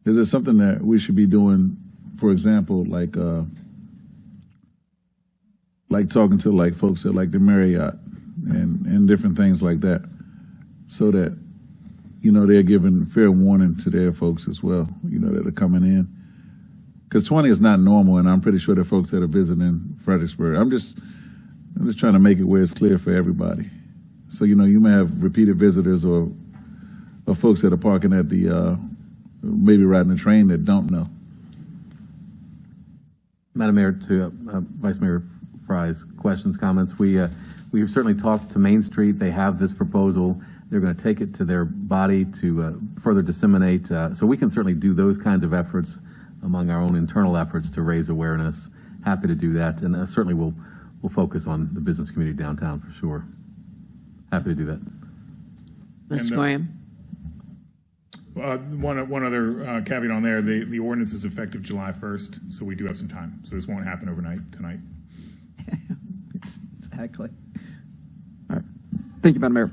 Is there something that we should be doing, for example, like talking to like folks at like the Marriott and different things like that, so that, you know, they're giving fair warning to their folks as well, you know, that are coming in. Because 20 is not normal, and I'm pretty sure the folks that are visiting Fredericksburg, I'm just trying to make it where it's clear for everybody. So, you know, you may have repeated visitors or folks that are parking at the, maybe riding the train that don't know. Madam Mayor, to Vice Mayor Fry's questions, comments, we've certainly talked to Main Street. They have this proposal. They're going to take it to their body to further disseminate. So we can certainly do those kinds of efforts among our own internal efforts to raise awareness. Happy to do that, and certainly we'll focus on the business community downtown for sure. Happy to do that. Mr. Graham. One other caveat on there, the ordinance is effective July 1st, so we do have some time. So this won't happen overnight tonight. Exactly. All right. Thank you, Madam Mayor.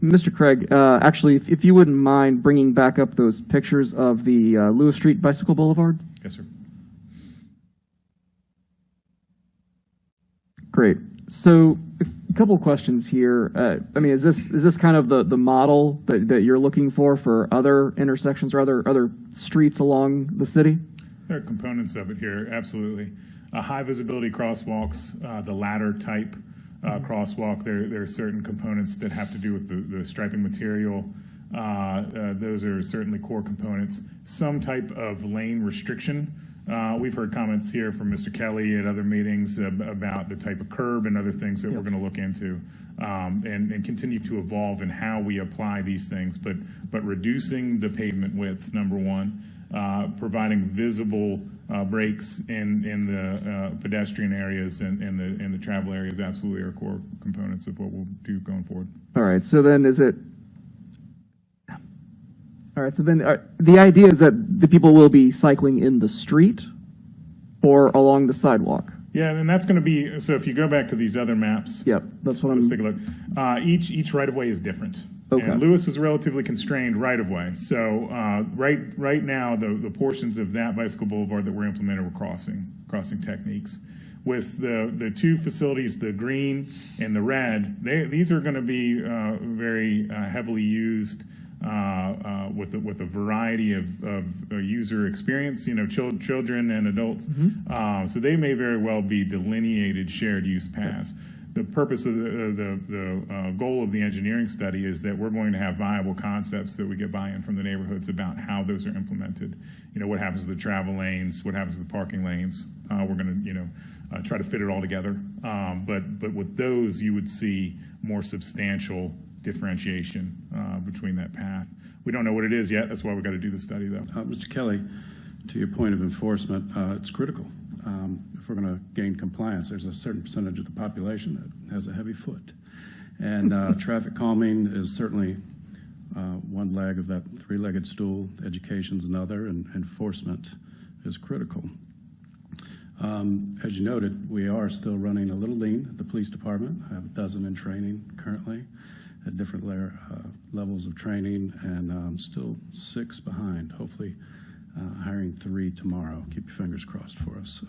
Mr. Craig, actually, if you wouldn't mind bringing back up those pictures of the Lewis Street Bicycle Boulevard. Yes, sir. Great. So a couple of questions here. I mean, is this kind of the model that you're looking for other intersections or other streets along the city? There are components of it here, absolutely. High visibility crosswalks, the ladder type crosswalk, there are certain components that have to do with the striping material. Those are certainly core components. Some type of lane restriction. We've heard comments here from Mr. Kelly at other meetings about the type of curb and other things that we're going to look into and continue to evolve in how we apply these things. But reducing the pavement width, number one, providing visible breaks in the pedestrian areas and the travel areas absolutely are core components of what we'll do going forward. All right. So then all right, so then the idea is that the people will be cycling in the street or along the sidewalk? Yeah, and that's going to be, so if you go back to these other maps. Yep, that's what let's take a look. Each right-of-way is different. Okay. And Lewis is relatively constrained right-of-way. So right now, the portions of that bicycle boulevard that we're implementing were crossing techniques. With the two facilities, the green and the red, these are going to be very heavily used with a variety of user experience, you know, children and adults. Mm-hmm. So they may very well be delineated shared use paths. The purpose of the goal of the engineering study is that we're going to have viable concepts that we get buy-in from the neighborhoods about how those are implemented. You know, what happens to the travel lanes, what happens to the parking lanes. We're going to, you know, try to fit it all together. But with those, you would see more substantial differentiation between that path. We don't know what it is yet. That's why we've got to do the study, though. Mr. Kelly, to your point of enforcement, it's critical. If we're going to gain compliance, there's a certain percentage of the population that has a heavy foot. And traffic calming is certainly one leg of that three-legged stool. Education's another, and enforcement is critical. As you noted, we are still running a little lean at the police department. I have a dozen in training currently at different levels of training, and still 6 behind. Hopefully hiring 3 tomorrow. Keep your fingers crossed for us.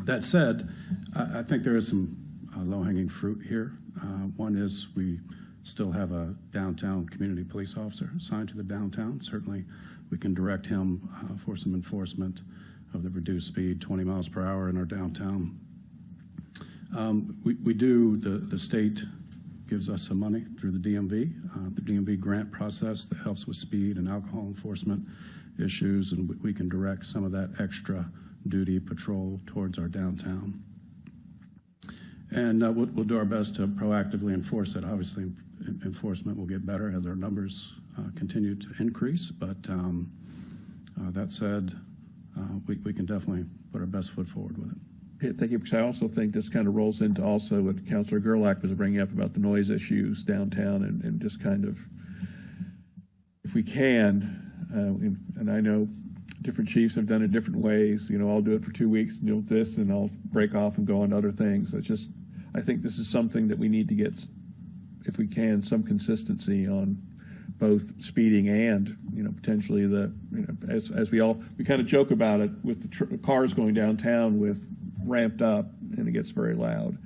That said, I think there is some low-hanging fruit here. One is we still have a downtown community police officer assigned to the downtown. Certainly we can direct him for some enforcement of the reduced speed, 20 miles per hour in our downtown. We do, the state gives us some money through the DMV grant process that helps with speed and alcohol enforcement issues, and we can direct some of that extra duty patrol towards our downtown. And we'll do our best to proactively enforce it. Obviously, enforcement will get better as our numbers continue to increase, but that said, we can definitely put our best foot forward with it. Yeah, thank you, because I also think this kind of rolls into also what Councilor Gerlach was bringing up about the noise issues downtown and just kind of, if we can, and I know different chiefs have done it different ways. You know, I'll do it for 2 weeks and deal with this, and I'll break off and go on to other things. It's just, I think this is something that we need to get, if we can, some consistency on both speeding and, potentially as we kind of joke about it with the cars going downtown with ramped up, and it gets very loud.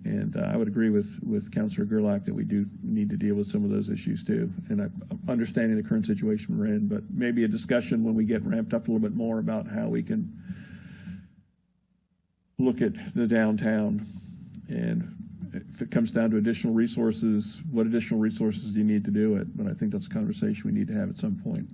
And I would agree with Councilor Gerlach that we do need to deal with some of those issues too. And I'm understanding the current situation we're in, but maybe a discussion when we get ramped up a little bit more about how we can look at the downtown. And if it comes down to additional resources, what additional resources do you need to do it? But I think that's a conversation we need to have at some point.